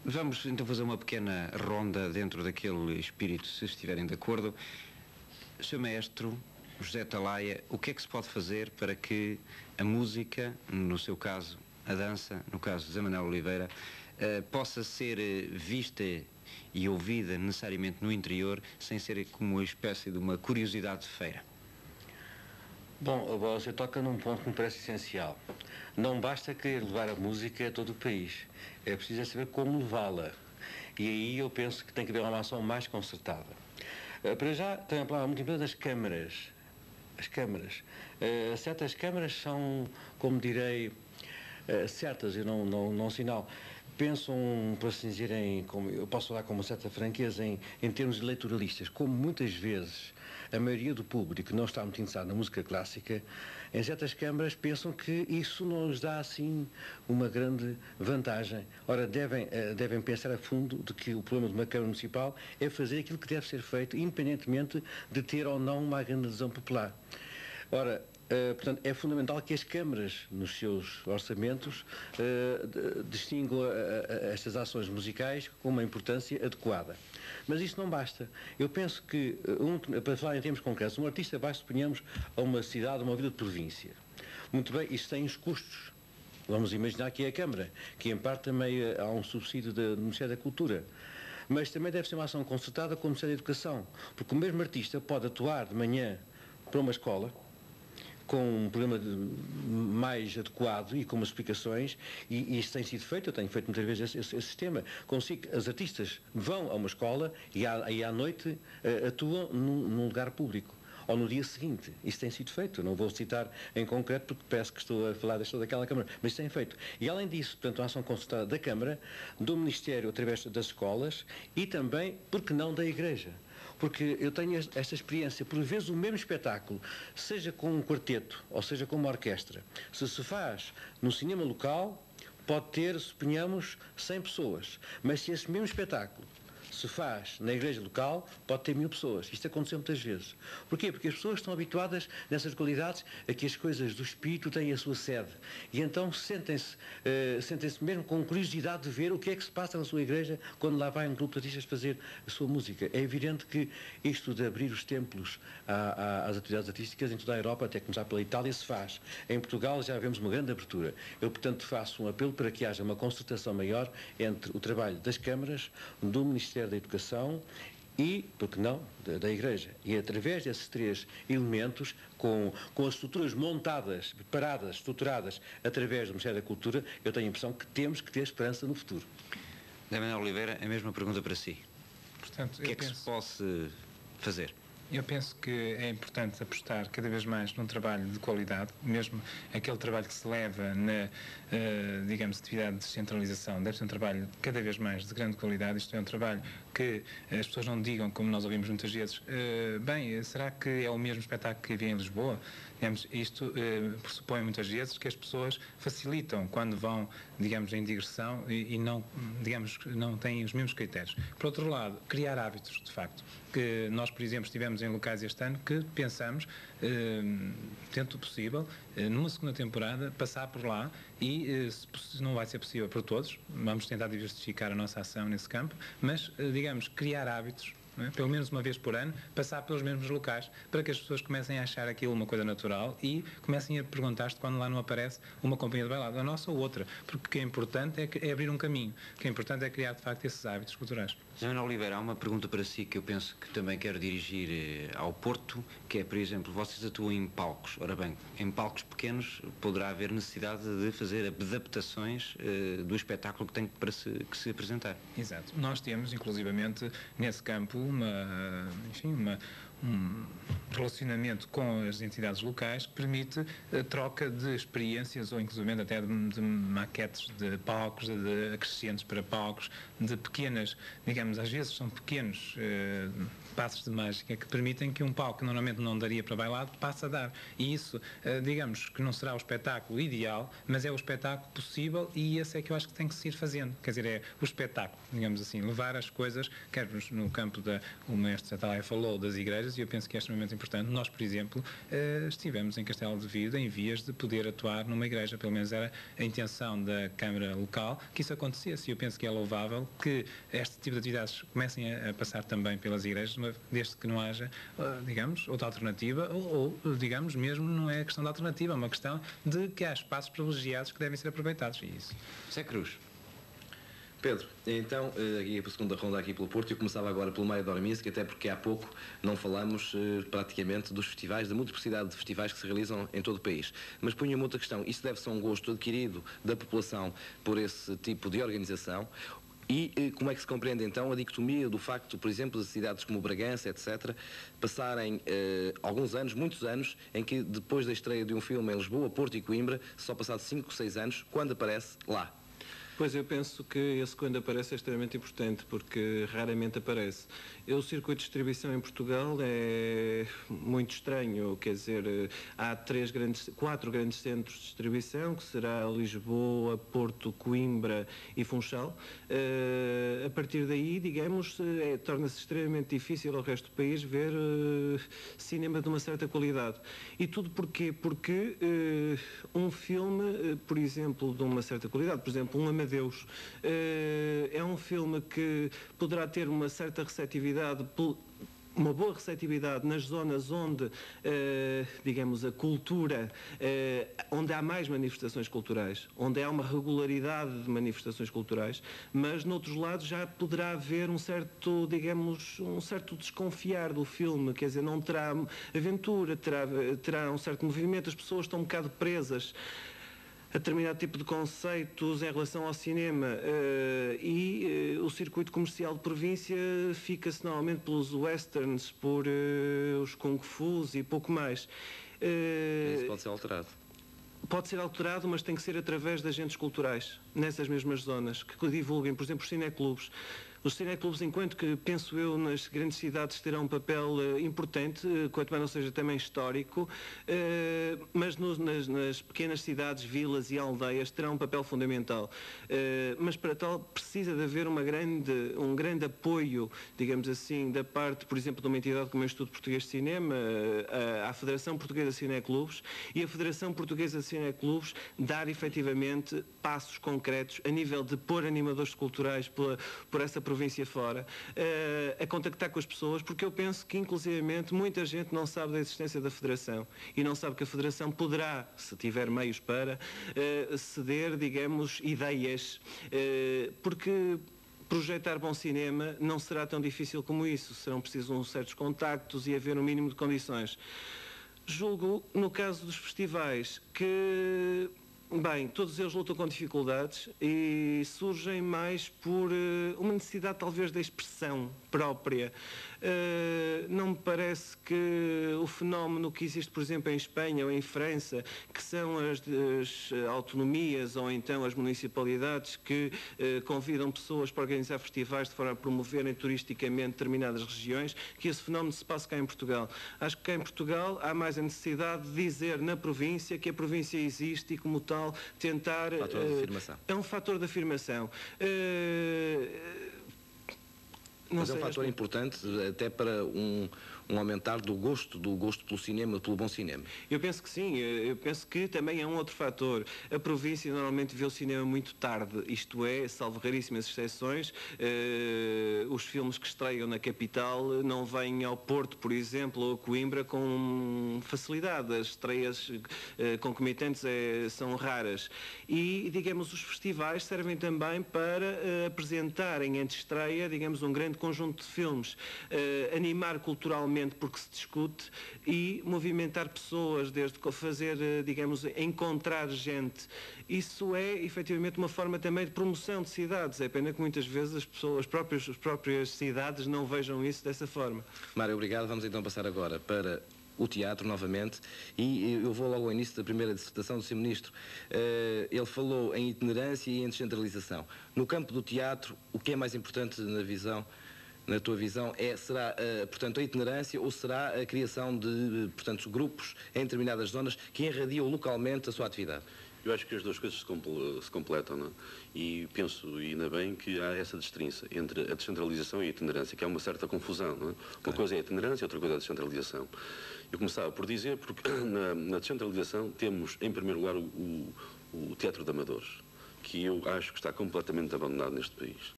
Vamos então fazer uma pequena ronda dentro daquele espírito, se estiverem de acordo. Sr. Maestro José Atalaia, o que é que se pode fazer para que a música, no seu caso a dança, no caso de José Manuel Oliveira, possa ser vista e ouvida necessariamente no interior, sem ser como uma espécie de uma curiosidade de feira? Bom, você toca num ponto que me parece essencial. Não basta querer levar a música a todo o país, é preciso saber como levá-la. E aí eu penso que tem que haver uma ação mais concertada. Para já, também a palavra muito importante das câmaras. As câmaras. Certas câmaras são, como direi, certas, eu não sinal. Pensam, por assim dizer, como eu posso falar com uma certa franqueza, em termos eleitoralistas, como muitas vezes a maioria do público que não está muito interessado na música clássica, em certas câmaras pensam que isso não lhes dá assim uma grande vantagem. Ora, devem pensar a fundo de que o problema de uma Câmara Municipal é fazer aquilo que deve ser feito, independentemente de ter ou não uma grande adesão popular. Ora, portanto, é fundamental que as câmaras, nos seus orçamentos, distinguam estas ações musicais com uma importância adequada. Mas isso não basta. Eu penso que, para falar em termos concretos, um artista vai, suponhamos, a uma cidade, a uma vila de província. Muito bem, isso tem os custos. Vamos imaginar que é a Câmara, que em parte também há um subsídio do Ministério da Cultura. Mas também deve ser uma ação concertada com o Ministério da Educação, porque o mesmo artista pode atuar de manhã para uma escola, com um programa mais adequado e com umas explicações, e isso tem sido feito, eu tenho feito muitas vezes esse sistema. Consigo, as artistas vão a uma escola e à noite atuam num lugar público, ou no dia seguinte. Isso tem sido feito. Não vou citar em concreto porque parece que estou a falar daquela Câmara, mas isso tem feito. E além disso, portanto, a ação concertada da Câmara, do Ministério através das escolas e também, por que não, da Igreja. Porque eu tenho esta experiência, por vezes o mesmo espetáculo, seja com um quarteto ou seja com uma orquestra, se faz no cinema local, pode ter, suponhamos, 100 pessoas. Mas se esse mesmo espetáculo se faz na igreja local, pode ter 1000 pessoas. Isto aconteceu muitas vezes. Porquê? Porque as pessoas estão habituadas, nessas localidades, a que as coisas do espírito têm a sua sede. E então sentem-se mesmo com curiosidade de ver o que é que se passa na sua igreja quando lá vai um grupo de artistas fazer a sua música. É evidente que isto de abrir os templos às atividades artísticas em toda a Europa, até começar pela Itália, se faz. Em Portugal já vemos uma grande abertura. Eu, portanto, faço um apelo para que haja uma concertação maior entre o trabalho das câmaras, do Ministério da Educação e, porque não, da Igreja. E através desses três elementos, com as estruturas montadas, preparadas, estruturadas através do Ministério da Cultura, eu tenho a impressão que temos que ter esperança no futuro. José Manuel Oliveira, a mesma pergunta para si. Portanto, O que é que se pode fazer? Eu penso que é importante apostar cada vez mais num trabalho de qualidade, mesmo aquele trabalho que se leva na, digamos, atividade de descentralização, deve ser um trabalho cada vez mais de grande qualidade. Isto é um trabalho que as pessoas não digam, como nós ouvimos muitas vezes, bem, será que é o mesmo espetáculo que havia em Lisboa? Digamos, isto pressupõe muitas vezes que as pessoas facilitam quando vão, digamos, em digressão e não, digamos, não têm os mesmos critérios. Por outro lado, criar hábitos, de facto, que nós, por exemplo, estivemos em locais este ano que pensamos, dentro do possível, numa segunda temporada, passar por lá e, se não vai ser possível para todos, vamos tentar diversificar a nossa ação nesse campo, mas, digamos, criar hábitos, não é? Pelo menos uma vez por ano, passar pelos mesmos locais, para que as pessoas comecem a achar aquilo uma coisa natural e comecem a perguntar-se quando lá não aparece uma companhia de bailado, a nossa ou outra, porque o que é importante é abrir um caminho, o que é importante é criar, de facto, esses hábitos culturais. José Manuel Oliveira, há uma pergunta para si que eu penso que também quero dirigir ao Porto, que é, por exemplo, vocês atuam em palcos. Ora bem, em palcos pequenos poderá haver necessidade de fazer adaptações do espetáculo que tem que se apresentar. Exato. Nós temos, inclusivamente, nesse campo, um relacionamento com as entidades locais que permite a troca de experiências ou inclusive até de maquetes de palcos, de acrescentos para palcos, de pequenas, digamos, às vezes são pequenos passos de mágica que permitem que um palco que normalmente não daria para bailado passe a dar. E isso, digamos, que não será o espetáculo ideal, mas é o espetáculo possível e esse é que eu acho que tem que se ir fazendo. Quer dizer, é o espetáculo, digamos assim, levar as coisas, quer no campo o mestre Atalaia falou das igrejas, coisas, e eu penso que é extremamente importante. Nós, por exemplo, estivemos em Castelo de Vida em vias de poder atuar numa igreja, pelo menos era a intenção da Câmara local que isso acontecesse, e eu penso que é louvável que este tipo de atividades comecem a passar também pelas igrejas, desde que não haja, digamos, outra alternativa, ou digamos, mesmo não é questão de alternativa, é uma questão de que há espaços privilegiados que devem ser aproveitados, e isso. Zé Cruz. Pedro, então, aqui a segunda ronda aqui pelo Porto, eu começava agora pelo Maia Dora Music, até porque há pouco não falamos praticamente dos festivais, da multiplicidade de festivais que se realizam em todo o país. Mas punha-me outra questão, isso deve ser um gosto adquirido da população por esse tipo de organização? E como é que se compreende então a dicotomia do facto, por exemplo, de cidades como Bragança, etc., passarem alguns anos, muitos anos, em que depois da estreia de um filme em Lisboa, Porto e Coimbra, só passado 5, 6 anos, quando aparece lá? Pois, eu penso que esse quando aparece é extremamente importante, porque raramente aparece. O circuito de distribuição em Portugal é muito estranho, quer dizer, há 4 grandes centros de distribuição, que será Lisboa, Porto, Coimbra e Funchal. A partir daí, digamos, torna-se extremamente difícil ao resto do país ver cinema de uma certa qualidade. E tudo porquê? Porque um filme, por exemplo, de uma certa qualidade, por exemplo, um Amadeus, é um filme que poderá ter uma certa receptividade, uma boa receptividade nas zonas onde, digamos, a cultura, onde há mais manifestações culturais, onde há uma regularidade de manifestações culturais, mas noutros lados já poderá haver um certo, digamos, um certo desconfiar do filme, quer dizer, não terá aventura, terá um certo movimento, as pessoas estão um bocado presas a determinado tipo de conceitos em relação ao cinema, e o circuito comercial de província fica-se normalmente pelos westerns, por os kung fus e pouco mais. Isso pode ser alterado. Pode ser alterado, mas tem que ser através de agentes culturais, nessas mesmas zonas, que divulguem, por exemplo, os cineclubes. Os cineclubes, enquanto que, penso eu, nas grandes cidades terão um papel importante, quanto mais não seja também histórico, mas nas pequenas cidades, vilas e aldeias terão um papel fundamental. Mas para tal precisa de haver um grande apoio, digamos assim, da parte, por exemplo, de uma entidade como o Instituto Português de Cinema, à Federação Portuguesa de Cineclubes, e a Federação Portuguesa de Cineclubes dar efetivamente passos concretos a nível de pôr animadores culturais por essa província fora, a contactar com as pessoas, porque eu penso que inclusivamente muita gente não sabe da existência da Federação e não sabe que a Federação poderá, se tiver meios para, ceder, digamos, ideias, porque projetar bom cinema não será tão difícil como isso, serão precisos uns certos contactos e haver um mínimo de condições. Julgo, no caso dos festivais, que bem, todos eles lutam com dificuldades e surgem mais por uma necessidade talvez de expressão própria. Não me parece que o fenómeno que existe, por exemplo, em Espanha ou em França, que são as autonomias ou então as municipalidades que convidam pessoas para organizar festivais de forma a promoverem turisticamente determinadas regiões, que esse fenómeno se passa cá em Portugal. Acho que cá em Portugal há mais a necessidade de dizer na província que a província existe e como tal tentar... Fator de afirmação. É um fator de afirmação. Mas é um fator importante até para um aumentar do gosto pelo cinema, pelo bom cinema. Eu penso que sim, eu penso que também é um outro fator. A província normalmente vê o cinema muito tarde, isto é, salvo raríssimas exceções, os filmes que estreiam na capital não vêm ao Porto, por exemplo, ou a Coimbra com facilidade. As estreias concomitantes são raras. E, digamos, os festivais servem também para apresentarem em estreia, digamos, um grande conjunto de filmes, animar culturalmente porque se discute e movimentar pessoas, desde fazer, digamos, encontrar gente. Isso é, efetivamente, uma forma também de promoção de cidades. É pena que muitas vezes as próprias cidades não vejam isso dessa forma. Mário, obrigado. Vamos então passar agora para o teatro novamente e eu vou logo ao início da primeira dissertação do Sr. Ministro. Ele falou em itinerância e em descentralização. No campo do teatro, o que é mais importante na tua visão, será, portanto, a itinerância ou será a criação de, portanto, grupos em determinadas zonas que irradiam localmente a sua atividade? Eu acho que as duas coisas se completam, não é? E penso, e ainda bem, que há essa distinção entre a descentralização e a itinerância, que há uma certa confusão, não é? Uma coisa é a itinerância, outra coisa é a descentralização. Eu começava por dizer, porque na descentralização temos, em primeiro lugar, o Teatro de Amadores, que eu acho que está completamente abandonado neste país.